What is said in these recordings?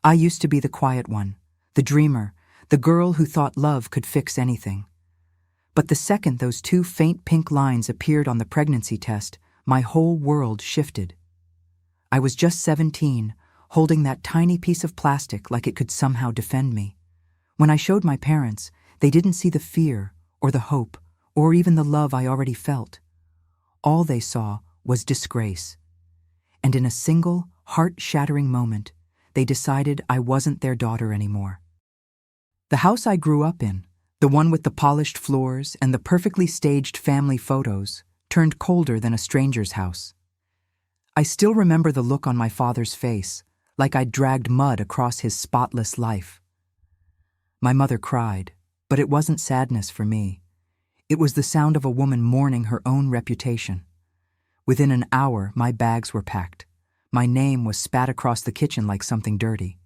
I used to be the quiet one, the dreamer, the girl who thought love could fix anything. But the second those two faint pink lines appeared on the pregnancy test, my whole world shifted. I was just 17, holding that tiny piece of plastic like it could somehow defend me. When I showed my parents, they didn't see the fear, or the hope, or even the love I already felt. All they saw was disgrace. And in a single, heart-shattering moment, they decided I wasn't their daughter anymore. The house I grew up in, the one with the polished floors and the perfectly staged family photos, turned colder than a stranger's house. I still remember the look on my father's face, like I'd dragged mud across his spotless life. My mother cried, but it wasn't sadness for me. It was the sound of a woman mourning her own reputation. Within an hour, my bags were packed. My name was spat across the kitchen like something dirty.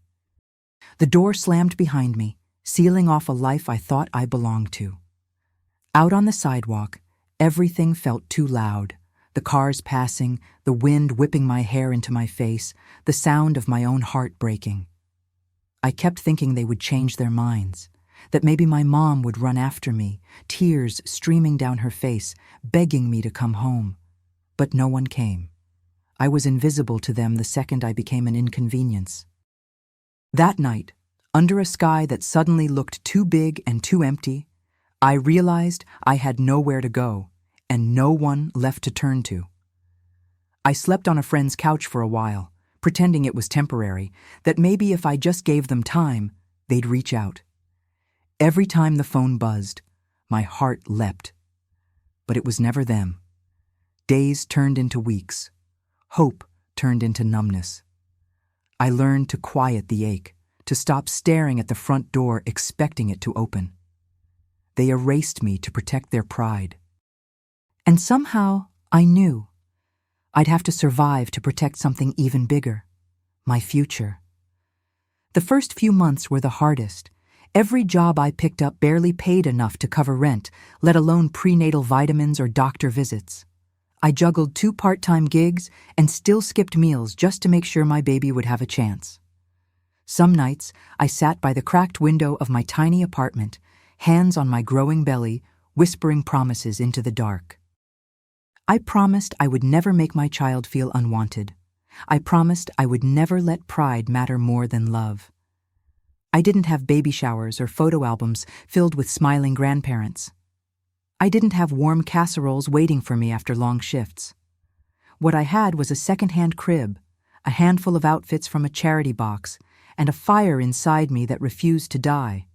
The door slammed behind me, sealing off a life I thought I belonged to. Out on the sidewalk, everything felt too loud. The cars passing, the wind whipping my hair into my face, the sound of my own heart breaking. I kept thinking they would change their minds, that maybe my mom would run after me, tears streaming down her face, begging me to come home. But no one came. I was invisible to them the second I became an inconvenience. That night, under a sky that suddenly looked too big and too empty, I realized I had nowhere to go and no one left to turn to. I slept on a friend's couch for a while, pretending it was temporary, that maybe if I just gave them time, they'd reach out. Every time the phone buzzed, my heart leapt. But it was never them. Days turned into weeks. Hope turned into numbness. I learned to quiet the ache, to stop staring at the front door expecting it to open. They erased me to protect their pride. And somehow I knew I'd have to survive to protect something even bigger, my future. The first few months were the hardest. Every job I picked up barely paid enough to cover rent, let alone prenatal vitamins or doctor visits. I juggled 2 part-time gigs and still skipped meals just to make sure my baby would have a chance. Some nights, I sat by the cracked window of my tiny apartment, hands on my growing belly, whispering promises into the dark. I promised I would never make my child feel unwanted. I promised I would never let pride matter more than love. I didn't have baby showers or photo albums filled with smiling grandparents. I didn't have warm casseroles waiting for me after long shifts. What I had was a second-hand crib, a handful of outfits from a charity box, and a fire inside me that refused to die.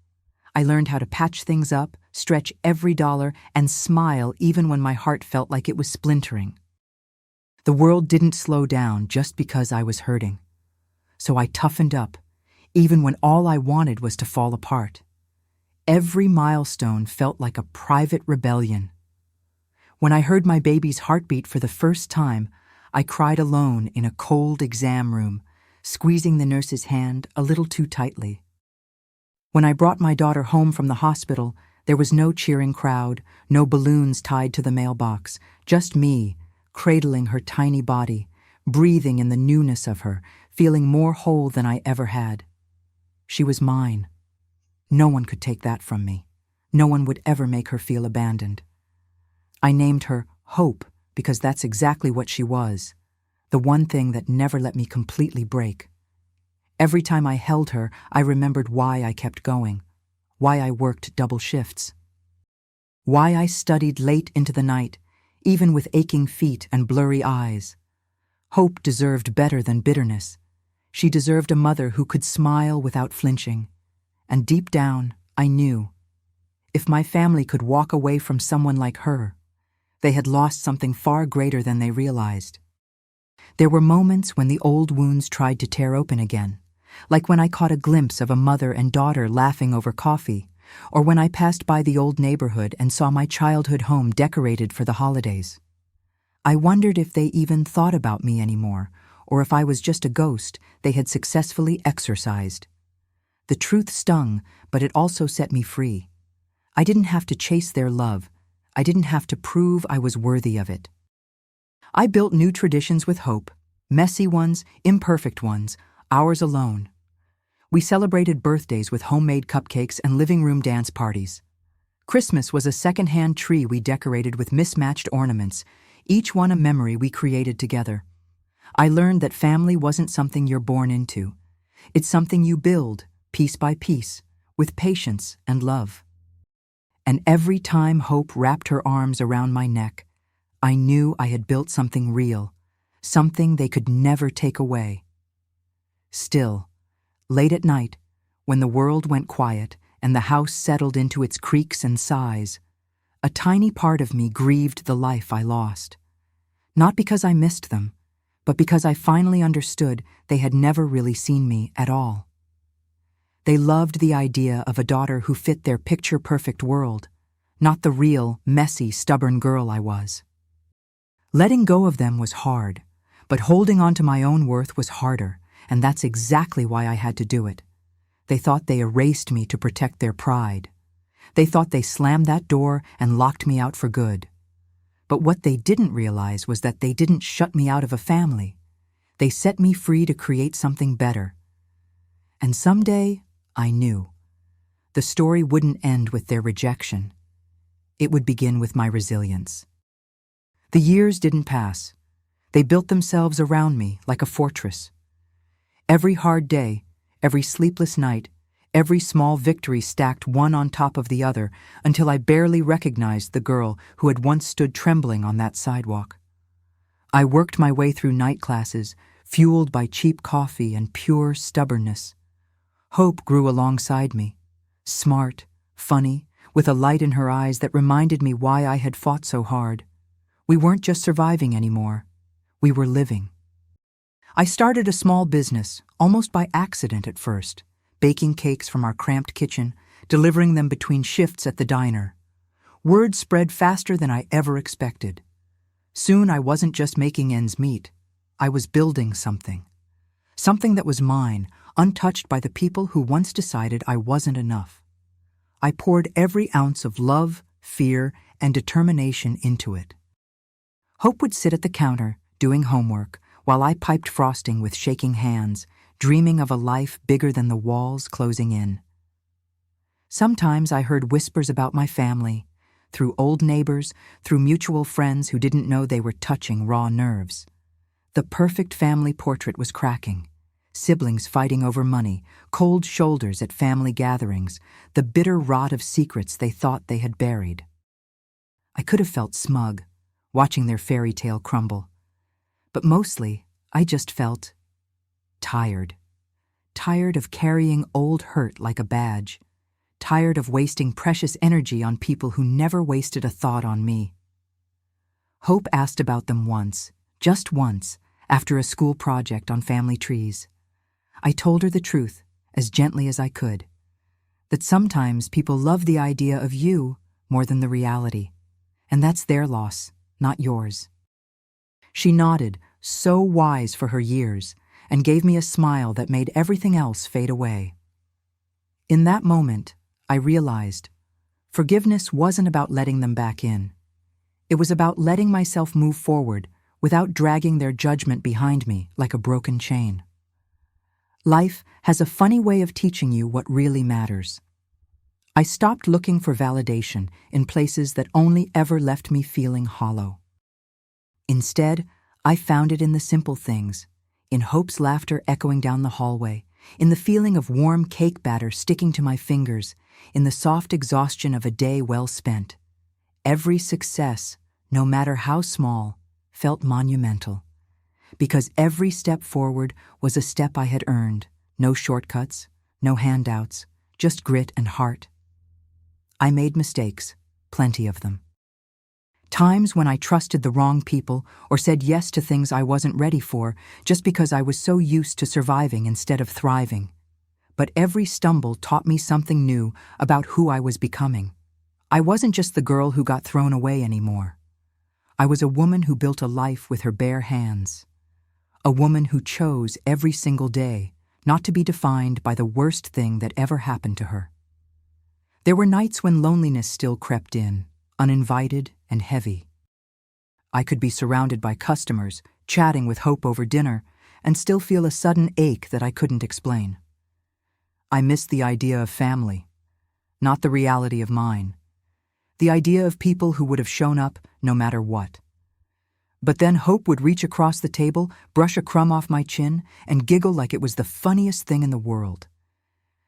I learned how to patch things up, stretch every dollar, and smile even when my heart felt like it was splintering. The world didn't slow down just because I was hurting. So I toughened up, even when all I wanted was to fall apart. Every milestone felt like a private rebellion. When I heard my baby's heartbeat for the first time, I cried alone in a cold exam room, squeezing the nurse's hand a little too tightly. When I brought my daughter home from the hospital, there was no cheering crowd, no balloons tied to the mailbox, just me, cradling her tiny body, breathing in the newness of her, feeling more whole than I ever had. She was mine. No one could take that from me. No one would ever make her feel abandoned. I named her Hope because that's exactly what she was, the one thing that never let me completely break. Every time I held her, I remembered why I kept going, why I worked double shifts, why I studied late into the night, even with aching feet and blurry eyes. Hope deserved better than bitterness. She deserved a mother who could smile without flinching. And deep down, I knew, if my family could walk away from someone like her, they had lost something far greater than they realized. There were moments when the old wounds tried to tear open again, like when I caught a glimpse of a mother and daughter laughing over coffee, or when I passed by the old neighborhood and saw my childhood home decorated for the holidays. I wondered if they even thought about me anymore, or if I was just a ghost they had successfully exorcised. The truth stung, but it also set me free. I didn't have to chase their love. I didn't have to prove I was worthy of it. I built new traditions with Hope, messy ones, imperfect ones, ours alone. We celebrated birthdays with homemade cupcakes and living room dance parties. Christmas was a second-hand tree we decorated with mismatched ornaments, each one a memory we created together. I learned that family wasn't something you're born into. It's something you build, piece by piece, with patience and love. And every time Hope wrapped her arms around my neck, I knew I had built something real, something they could never take away. Still, late at night, when the world went quiet and the house settled into its creaks and sighs, a tiny part of me grieved the life I lost. Not because I missed them, but because I finally understood they had never really seen me at all. They loved the idea of a daughter who fit their picture-perfect world, not the real, messy, stubborn girl I was. Letting go of them was hard, but holding on to my own worth was harder, and that's exactly why I had to do it. They thought they erased me to protect their pride. They thought they slammed that door and locked me out for good. But what they didn't realize was that they didn't shut me out of a family. They set me free to create something better. And someday, I knew. The story wouldn't end with their rejection. It would begin with my resilience. The years didn't pass. They built themselves around me like a fortress. Every hard day, every sleepless night, every small victory stacked one on top of the other until I barely recognized the girl who had once stood trembling on that sidewalk. I worked my way through night classes, fueled by cheap coffee and pure stubbornness. Hope grew alongside me, smart, funny, with a light in her eyes that reminded me why I had fought so hard. We weren't just surviving anymore. We were living. I started a small business, almost by accident at first, baking cakes from our cramped kitchen, delivering them between shifts at the diner. Word spread faster than I ever expected. Soon I wasn't just making ends meet. I was building something. Something that was mine, untouched by the people who once decided I wasn't enough. I poured every ounce of love, fear, and determination into it. Hope would sit at the counter, doing homework, while I piped frosting with shaking hands, dreaming of a life bigger than the walls closing in. Sometimes I heard whispers about my family, through old neighbors, through mutual friends who didn't know they were touching raw nerves. The perfect family portrait was cracking. Siblings fighting over money, cold shoulders at family gatherings, the bitter rot of secrets they thought they had buried. I could have felt smug, watching their fairy tale crumble. But mostly, I just felt tired. Tired of carrying old hurt like a badge. Tired of wasting precious energy on people who never wasted a thought on me. Hope asked about them once, just once, after a school project on family trees. I told her the truth, as gently as I could, that sometimes people love the idea of you more than the reality, and that's their loss, not yours. She nodded, so wise for her years, and gave me a smile that made everything else fade away. In that moment, I realized forgiveness wasn't about letting them back in. It was about letting myself move forward without dragging their judgment behind me like a broken chain. Life has a funny way of teaching you what really matters. I stopped looking for validation in places that only ever left me feeling hollow. Instead, I found it in the simple things, in Hope's laughter echoing down the hallway, in the feeling of warm cake batter sticking to my fingers, in the soft exhaustion of a day well spent. Every success, no matter how small, felt monumental. Because every step forward was a step I had earned. No shortcuts, no handouts, just grit and heart. I made mistakes, plenty of them. Times when I trusted the wrong people or said yes to things I wasn't ready for just because I was so used to surviving instead of thriving. But every stumble taught me something new about who I was becoming. I wasn't just the girl who got thrown away anymore. I was a woman who built a life with her bare hands. A woman who chose every single day not to be defined by the worst thing that ever happened to her. There were nights when loneliness still crept in, uninvited and heavy. I could be surrounded by customers, chatting with Hope over dinner, and still feel a sudden ache that I couldn't explain. I missed the idea of family, not the reality of mine. The idea of people who would have shown up no matter what. But then Hope would reach across the table, brush a crumb off my chin, and giggle like it was the funniest thing in the world.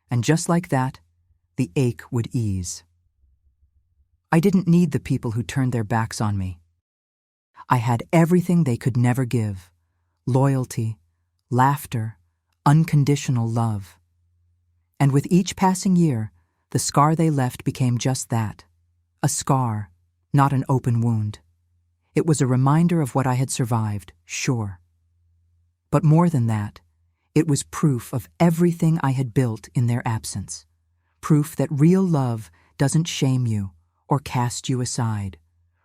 And just like that, the ache would ease. I didn't need the people who turned their backs on me. I had everything they could never give: loyalty, laughter, unconditional love. And with each passing year, the scar they left became just that, a scar, not an open wound. It was a reminder of what I had survived, sure. But more than that, it was proof of everything I had built in their absence. Proof that real love doesn't shame you or cast you aside.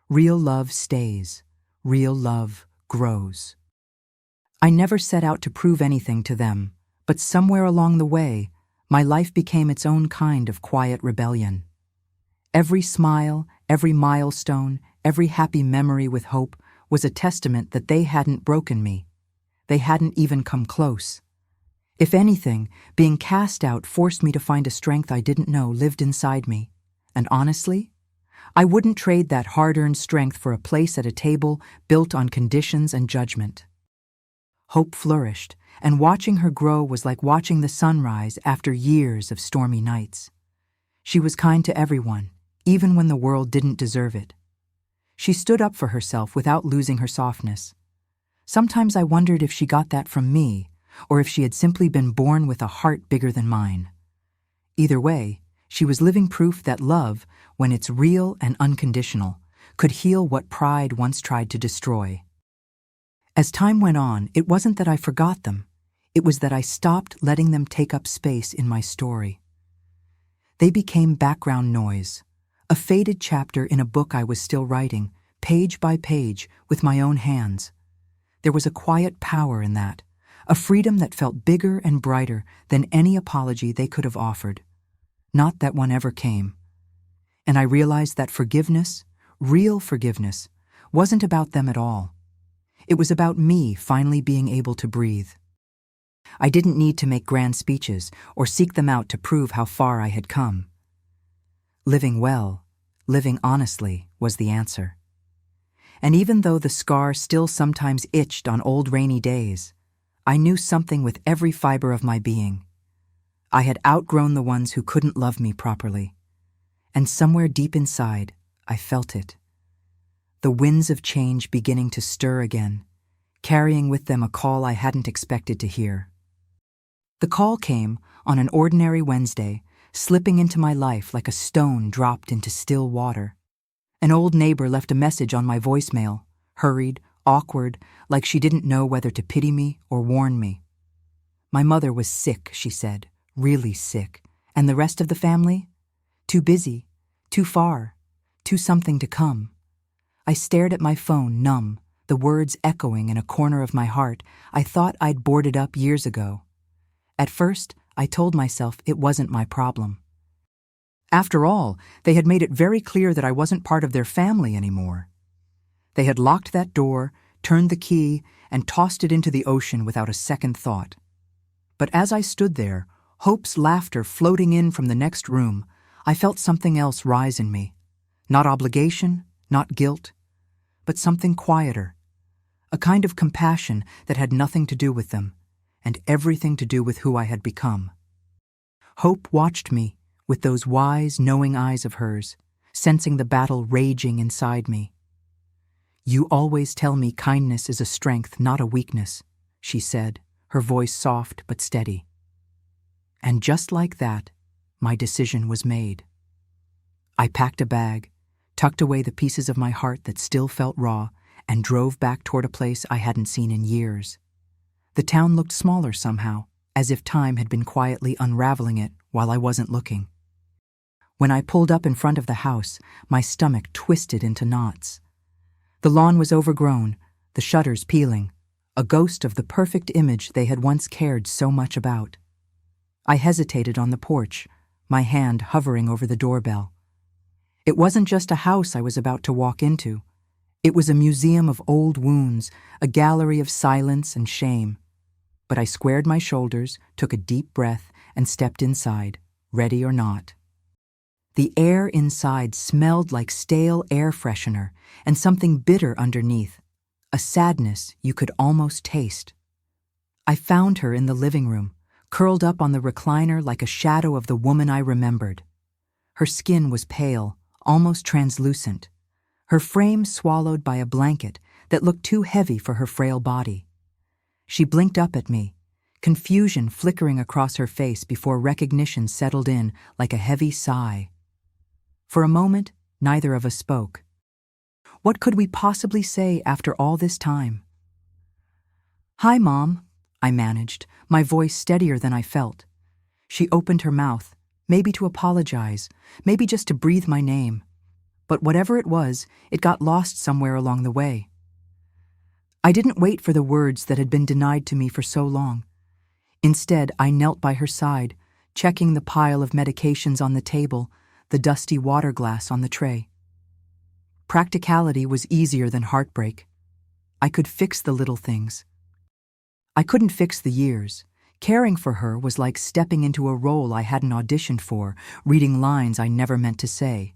Real love stays. Real love grows. I never set out to prove anything to them, but somewhere along the way, my life became its own kind of quiet rebellion. Every smile, every milestone, every happy memory with Hope was a testament that they hadn't broken me. They hadn't even come close. If anything, being cast out forced me to find a strength I didn't know lived inside me. And honestly, I wouldn't trade that hard-earned strength for a place at a table built on conditions and judgment. Hope flourished, and watching her grow was like watching the sun rise after years of stormy nights. She was kind to everyone, even when the world didn't deserve it. She stood up for herself without losing her softness. Sometimes I wondered if she got that from me, or if she had simply been born with a heart bigger than mine. Either way, she was living proof that love, when it's real and unconditional, could heal what pride once tried to destroy. As time went on, it wasn't that I forgot them. It was that I stopped letting them take up space in my story. They became background noise, a faded chapter in a book I was still writing, page by page, with my own hands. There was a quiet power in that, a freedom that felt bigger and brighter than any apology they could have offered. Not that one ever came. And I realized that forgiveness, real forgiveness, wasn't about them at all. It was about me finally being able to breathe. I didn't need to make grand speeches or seek them out to prove how far I had come. Living well, living honestly, was the answer. And even though the scar still sometimes itched on old rainy days, I knew something with every fiber of my being. I had outgrown the ones who couldn't love me properly. And somewhere deep inside, I felt it. The winds of change beginning to stir again, carrying with them a call I hadn't expected to hear. The call came on an ordinary Wednesday, slipping into my life like a stone dropped into still water. An old neighbor left a message on my voicemail, hurried, awkward, like she didn't know whether to pity me or warn me. My mother was sick, she said, really sick, and the rest of the family? Too busy, too far, too something to come. I stared at my phone, numb, the words echoing in a corner of my heart I thought I'd boarded up years ago. At first, I told myself it wasn't my problem. After all, they had made it very clear that I wasn't part of their family anymore. They had locked that door, turned the key, and tossed it into the ocean without a second thought. But as I stood there, Hope's laughter floating in from the next room, I felt something else rise in me. Not obligation, not guilt, but something quieter. A kind of compassion that had nothing to do with them, and everything to do with who I had become. Hope watched me with those wise, knowing eyes of hers, sensing the battle raging inside me. "You always tell me kindness is a strength, not a weakness," she said, her voice soft but steady. And just like that, my decision was made. I packed a bag, tucked away the pieces of my heart that still felt raw, and drove back toward a place I hadn't seen in years. The town looked smaller somehow, as if time had been quietly unraveling it while I wasn't looking. When I pulled up in front of the house, my stomach twisted into knots. The lawn was overgrown, the shutters peeling, a ghost of the perfect image they had once cared so much about. I hesitated on the porch, my hand hovering over the doorbell. It wasn't just a house I was about to walk into. It was a museum of old wounds, a gallery of silence and shame. But I squared my shoulders, took a deep breath, and stepped inside, ready or not. The air inside smelled like stale air freshener and something bitter underneath, a sadness you could almost taste. I found her in the living room, curled up on the recliner like a shadow of the woman I remembered. Her skin was pale, almost translucent, her frame swallowed by a blanket that looked too heavy for her frail body. She blinked up at me, confusion flickering across her face before recognition settled in like a heavy sigh. For a moment, neither of us spoke. What could we possibly say after all this time? "Hi, Mom," I managed, my voice steadier than I felt. She opened her mouth, maybe to apologize, maybe just to breathe my name. But whatever it was, it got lost somewhere along the way. I didn't wait for the words that had been denied to me for so long. Instead, I knelt by her side, checking the pile of medications on the table, the dusty water glass on the tray. Practicality was easier than heartbreak. I could fix the little things. I couldn't fix the years. Caring for her was like stepping into a role I hadn't auditioned for, reading lines I never meant to say.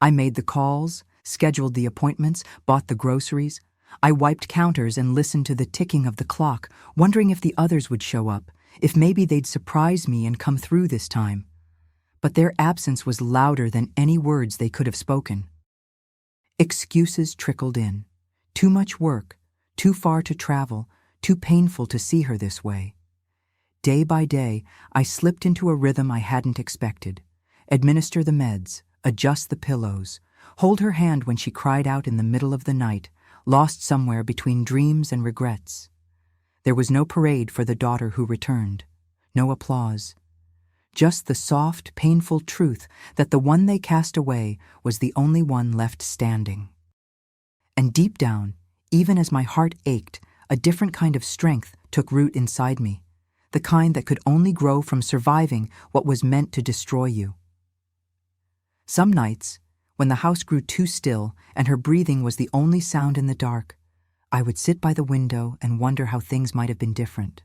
I made the calls, scheduled the appointments, bought the groceries. I wiped counters and listened to the ticking of the clock, wondering if the others would show up, if maybe they'd surprise me and come through this time. But their absence was louder than any words they could have spoken. Excuses trickled in. Too much work, too far to travel, too painful to see her this way. Day by day, I slipped into a rhythm I hadn't expected. Administer the meds, adjust the pillows, hold her hand when she cried out in the middle of the night, lost somewhere between dreams and regrets. There was no parade for the daughter who returned, no applause. Just the soft, painful truth that the one they cast away was the only one left standing. And deep down, even as my heart ached, a different kind of strength took root inside me, the kind that could only grow from surviving what was meant to destroy you. Some nights, when the house grew too still and her breathing was the only sound in the dark, I would sit by the window and wonder how things might have been different.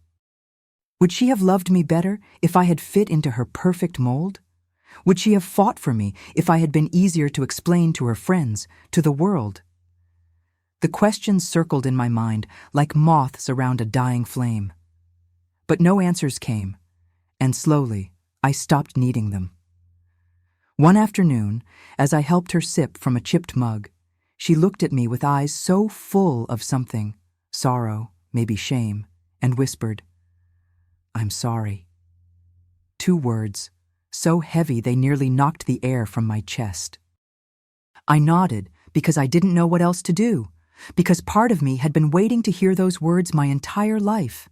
Would she have loved me better if I had fit into her perfect mold? Would she have fought for me if I had been easier to explain to her friends, to the world? The questions circled in my mind like moths around a dying flame. But no answers came, and slowly I stopped needing them. One afternoon, as I helped her sip from a chipped mug, she looked at me with eyes so full of something, sorrow, maybe shame, and whispered, "I'm sorry." 2 words, so heavy they nearly knocked the air from my chest. I nodded because I didn't know what else to do, because part of me had been waiting to hear those words my entire life.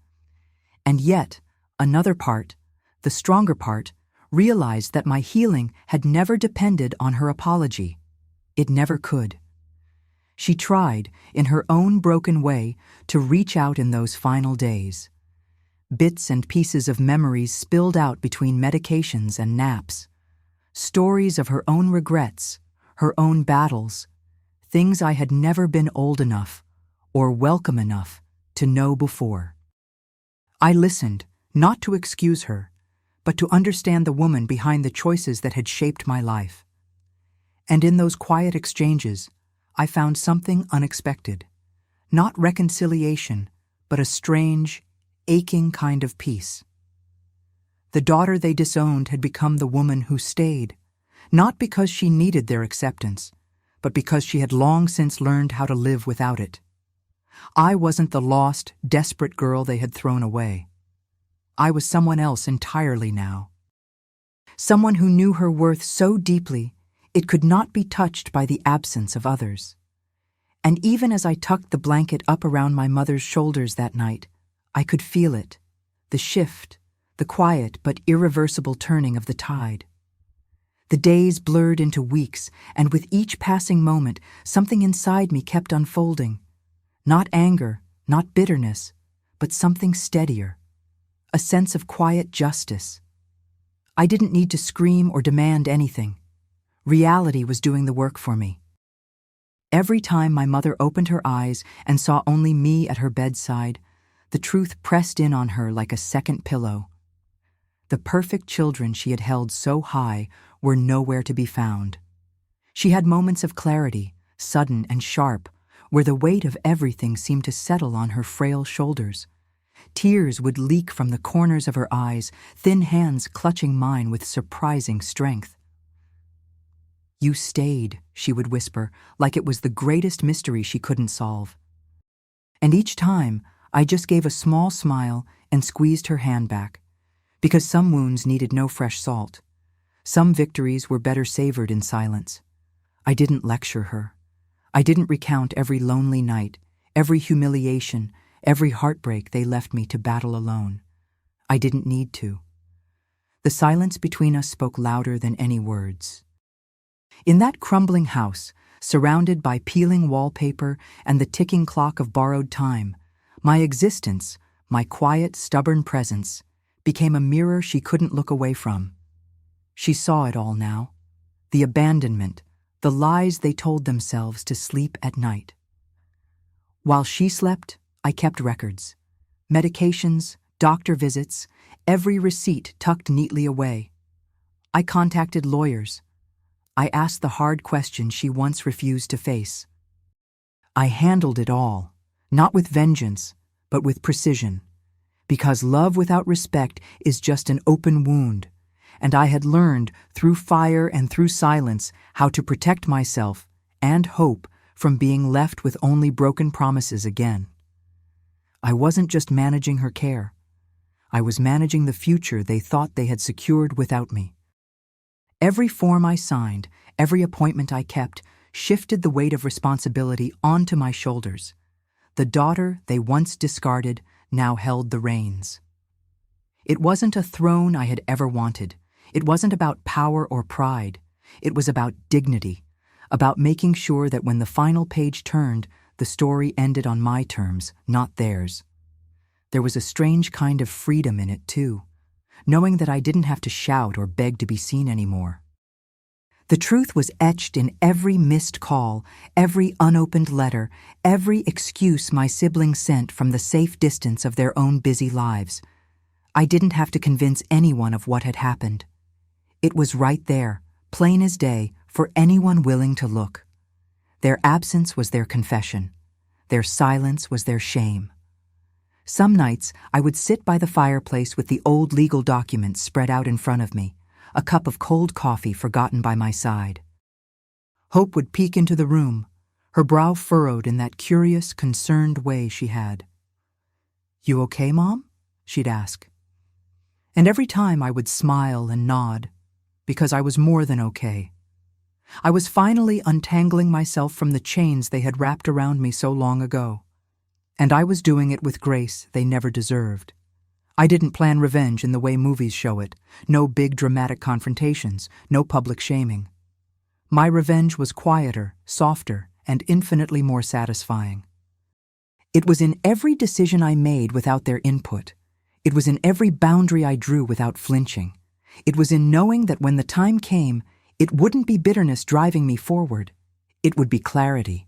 And yet, another part, the stronger part, realized that my healing had never depended on her apology. It never could. She tried, in her own broken way, to reach out in those final days. Bits and pieces of memories spilled out between medications and naps. Stories of her own regrets, her own battles, things I had never been old enough or welcome enough to know before. I listened, not to excuse her, but to understand the woman behind the choices that had shaped my life. And in those quiet exchanges, I found something unexpected. Not reconciliation, but a strange, aching kind of peace. The daughter they disowned had become the woman who stayed, not because she needed their acceptance, but because she had long since learned how to live without it. I wasn't the lost, desperate girl they had thrown away. I was someone else entirely now. Someone who knew her worth so deeply, it could not be touched by the absence of others. And even as I tucked the blanket up around my mother's shoulders that night, I could feel it, the shift, the quiet but irreversible turning of the tide. The days blurred into weeks, and with each passing moment, something inside me kept unfolding. Not anger, not bitterness, but something steadier. A sense of quiet justice. I didn't need to scream or demand anything. Reality was doing the work for me. Every time my mother opened her eyes and saw only me at her bedside, the truth pressed in on her like a second pillow. The perfect children she had held so high were nowhere to be found. She had moments of clarity, sudden and sharp, where the weight of everything seemed to settle on her frail shoulders. Tears would leak from the corners of her eyes, thin hands clutching mine with surprising strength. "You stayed," she would whisper, like it was the greatest mystery she couldn't solve. And each time, I just gave a small smile and squeezed her hand back, because some wounds needed no fresh salt. Some victories were better savored in silence. I didn't lecture her. I didn't recount every lonely night, every humiliation, every heartbreak they left me to battle alone. I didn't need to. The silence between us spoke louder than any words. In that crumbling house, surrounded by peeling wallpaper and the ticking clock of borrowed time, my existence, my quiet, stubborn presence, became a mirror she couldn't look away from. She saw it all now. The abandonment, the lies they told themselves to sleep at night. While she slept, I kept records. Medications, doctor visits, every receipt tucked neatly away. I contacted lawyers. I asked the hard questions she once refused to face. I handled it all, not with vengeance, but with precision, because love without respect is just an open wound, and I had learned, through fire and through silence, how to protect myself and hope from being left with only broken promises again. I wasn't just managing her care. I was managing the future they thought they had secured without me. Every form I signed, every appointment I kept, shifted the weight of responsibility onto my shoulders. The daughter they once discarded now held the reins. It wasn't a throne I had ever wanted. It wasn't about power or pride. It was about dignity, about making sure that when the final page turned, the story ended on my terms, not theirs. There was a strange kind of freedom in it, too, knowing that I didn't have to shout or beg to be seen anymore. The truth was etched in every missed call, every unopened letter, every excuse my siblings sent from the safe distance of their own busy lives. I didn't have to convince anyone of what had happened. It was right there, plain as day, for anyone willing to look. Their absence was their confession. Their silence was their shame. Some nights, I would sit by the fireplace with the old legal documents spread out in front of me, a cup of cold coffee forgotten by my side. Hope would peek into the room, her brow furrowed in that curious, concerned way she had. "You okay, Mom?" she'd ask. And every time I would smile and nod, because I was more than okay. I was finally untangling myself from the chains they had wrapped around me so long ago. And I was doing it with grace they never deserved. I didn't plan revenge in the way movies show it. No big dramatic confrontations, no public shaming. My revenge was quieter, softer, and infinitely more satisfying. It was in every decision I made without their input. It was in every boundary I drew without flinching. It was in knowing that when the time came, it wouldn't be bitterness driving me forward. It would be clarity.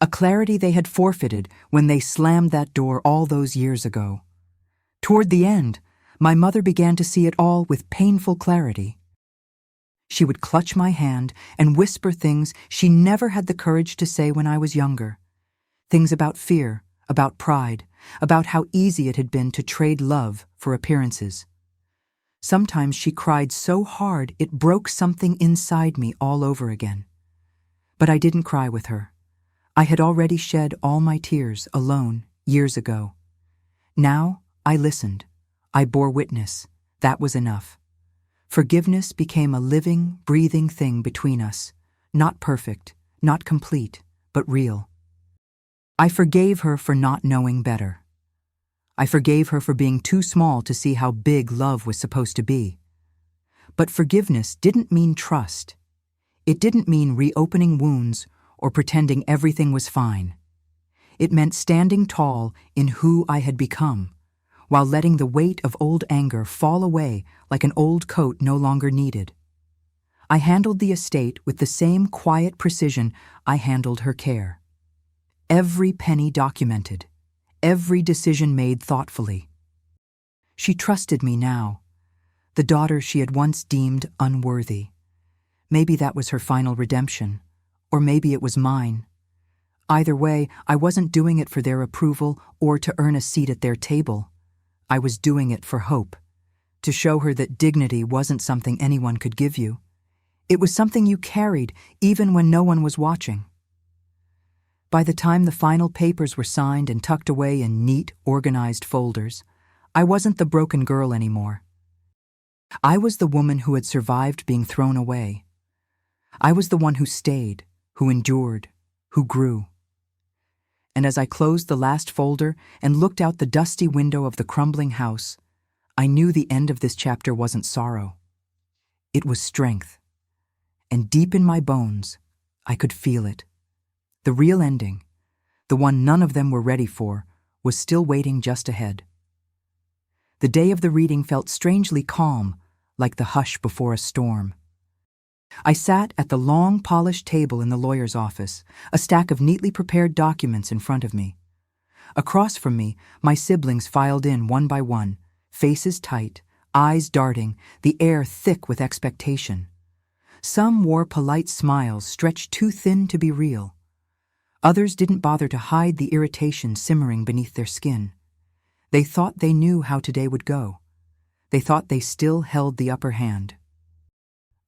A clarity they had forfeited when they slammed that door all those years ago. Toward the end, my mother began to see it all with painful clarity. She would clutch my hand and whisper things she never had the courage to say when I was younger. Things about fear, about pride, about how easy it had been to trade love for appearances. Sometimes she cried so hard it broke something inside me all over again. But I didn't cry with her. I had already shed all my tears alone years ago. Now I listened. I bore witness. That was enough. Forgiveness became a living, breathing thing between us. Not perfect, not complete, but real. I forgave her for not knowing better. I forgave her for being too small to see how big love was supposed to be. But forgiveness didn't mean trust. It didn't mean reopening wounds or pretending everything was fine. It meant standing tall in who I had become, while letting the weight of old anger fall away like an old coat no longer needed. I handled the estate with the same quiet precision I handled her care. Every penny documented, every decision made thoughtfully. She trusted me now. the daughter she had once deemed unworthy. Maybe that was her final redemption, or maybe it was mine. Either way, I wasn't doing it for their approval or to earn a seat at their table. I was doing it for hope, to show her that dignity wasn't something anyone could give you. It was something you carried even when no one was watching. By the time the final papers were signed and tucked away in neat, organized folders, I wasn't the broken girl anymore. I was the woman who had survived being thrown away. I was the one who stayed, who endured, who grew. And as I closed the last folder and looked out the dusty window of the crumbling house, I knew the end of this chapter wasn't sorrow. It was strength. And deep in my bones, I could feel it. The real ending, the one none of them were ready for, was still waiting just ahead. The day of the reading felt strangely calm, like the hush before a storm. I sat at the long, polished table in the lawyer's office, a stack of neatly prepared documents in front of me. Across from me, my siblings filed in one by one, faces tight, eyes darting, the air thick with expectation. Some wore polite smiles stretched too thin to be real. Others didn't bother to hide the irritation simmering beneath their skin. They thought they knew how today would go. They thought they still held the upper hand.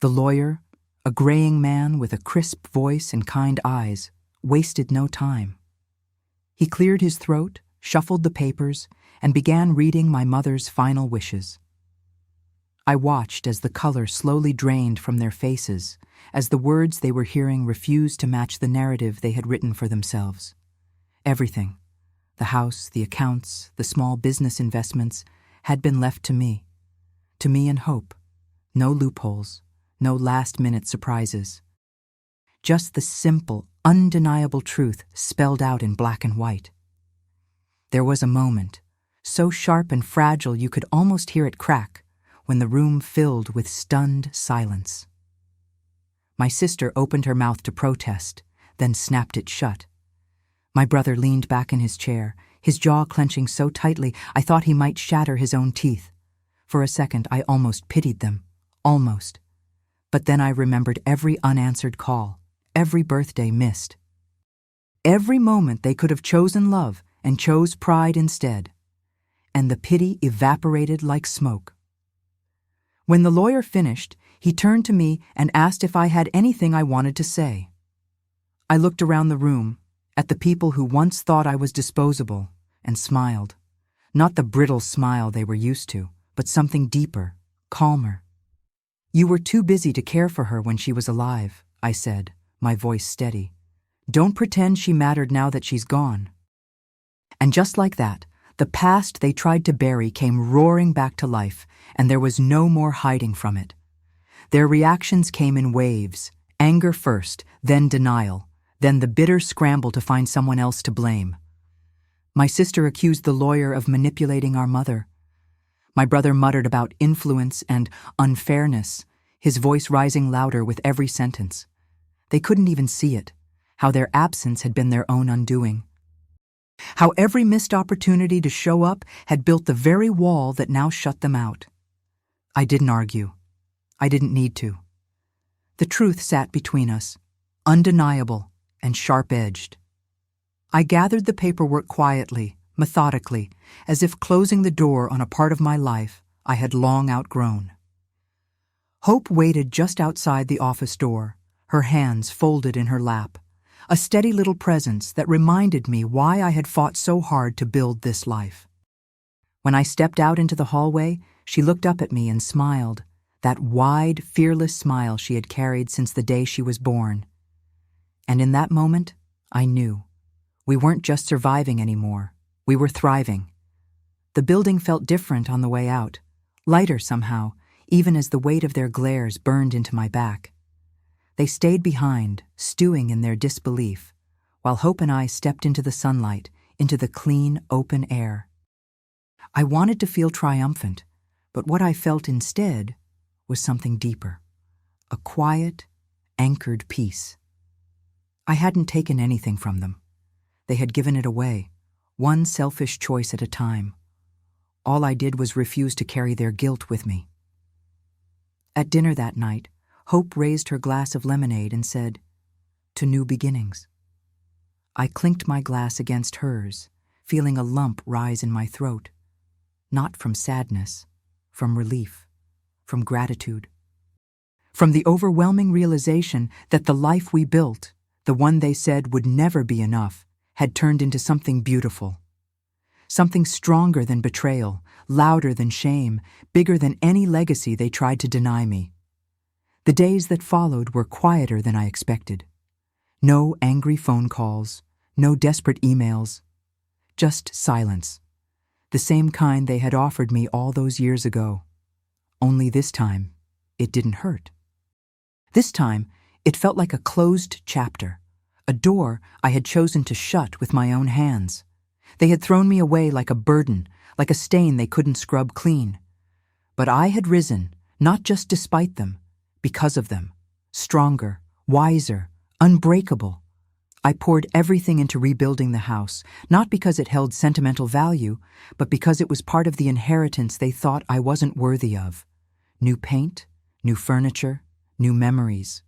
The lawyer, a graying man with a crisp voice and kind eyes, wasted no time. He cleared his throat, shuffled the papers, and began reading my mother's final wishes. I watched as the color slowly drained from their faces, as the words they were hearing refused to match the narrative they had written for themselves. Everything, the house, the accounts, the small business investments, had been left to me in hope. No loopholes, no last-minute surprises. Just the simple, undeniable truth spelled out in black and white. There was a moment, so sharp and fragile you could almost hear it crack, when the room filled with stunned silence. My sister opened her mouth to protest, then snapped it shut. My brother leaned back in his chair, his jaw clenching so tightly I thought he might shatter his own teeth. For a second I almost pitied them, almost. But then I remembered every unanswered call, every birthday missed. Every moment they could have chosen love and chose pride instead. And the pity evaporated like smoke. When the lawyer finished, he turned to me and asked if I had anything I wanted to say. I looked around the room, at the people who once thought I was disposable, and smiled. Not the brittle smile they were used to, but something deeper, calmer. "You were too busy to care for her when she was alive," I said, my voice steady. "Don't pretend she mattered now that she's gone." And just like that, the past they tried to bury came roaring back to life, and there was no more hiding from it. Their reactions came in waves, anger first, then denial, then the bitter scramble to find someone else to blame. My sister accused the lawyer of manipulating our mother. My brother muttered about influence and unfairness, his voice rising louder with every sentence. They couldn't even see it, how their absence had been their own undoing. How every missed opportunity to show up had built the very wall that now shut them out. I didn't argue. I didn't need to. The truth sat between us, undeniable and sharp-edged. I gathered the paperwork quietly, methodically, as if closing the door on a part of my life I had long outgrown. Hope waited just outside the office door, her hands folded in her lap, a steady little presence that reminded me why I had fought so hard to build this life. When I stepped out into the hallway, she looked up at me and smiled, that wide, fearless smile she had carried since the day she was born. And in that moment, I knew. We weren't just surviving anymore. We were thriving. The building felt different on the way out, lighter somehow, even as the weight of their glares burned into my back. They stayed behind, stewing in their disbelief, while Hope and I stepped into the sunlight, into the clean, open air. I wanted to feel triumphant, but what I felt instead was something deeper, a quiet, anchored peace. I hadn't taken anything from them. They had given it away, one selfish choice at a time. All I did was refuse to carry their guilt with me. At dinner that night, Hope raised her glass of lemonade and said, "To new beginnings." I clinked my glass against hers, feeling a lump rise in my throat. Not from sadness, from relief, from gratitude. From the overwhelming realization that the life we built, the one they said would never be enough, had turned into something beautiful. Something stronger than betrayal, louder than shame, bigger than any legacy they tried to deny me. The days that followed were quieter than I expected. No angry phone calls, no desperate emails, just silence. The same kind they had offered me all those years ago. Only this time, it didn't hurt. This time, it felt like a closed chapter, a door I had chosen to shut with my own hands. They had thrown me away like a burden, like a stain they couldn't scrub clean. But I had risen, not just despite them, because of them. Stronger, wiser, unbreakable. I poured everything into rebuilding the house, not because it held sentimental value, but because it was part of the inheritance they thought I wasn't worthy of. New paint, new furniture, new memories.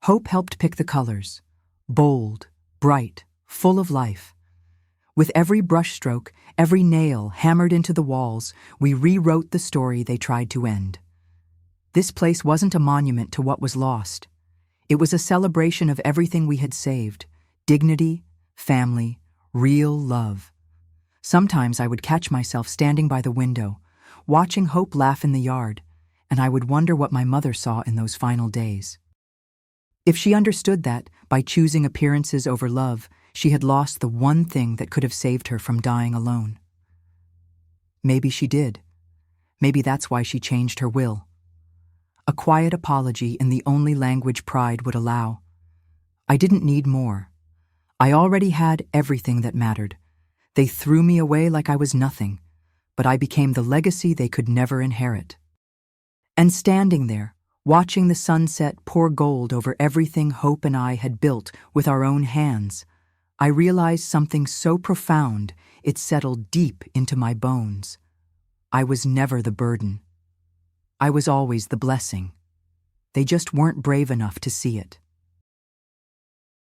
Hope helped pick the colors. Bold, bright, full of life. With every brushstroke, every nail hammered into the walls, we rewrote the story they tried to end. This place wasn't a monument to what was lost. It was a celebration of everything we had saved: dignity, family, real love. Sometimes I would catch myself standing by the window, watching Hope laugh in the yard, and I would wonder what my mother saw in those final days. If she understood that, by choosing appearances over love, she had lost the one thing that could have saved her from dying alone. Maybe she did. Maybe that's why she changed her will. A quiet apology in the only language pride would allow. I didn't need more. I already had everything that mattered. They threw me away like I was nothing, but I became the legacy they could never inherit. And standing there, watching the sunset pour gold over everything Hope and I had built with our own hands, I realized something so profound it settled deep into my bones. I was never the burden. I was always the blessing. They just weren't brave enough to see it.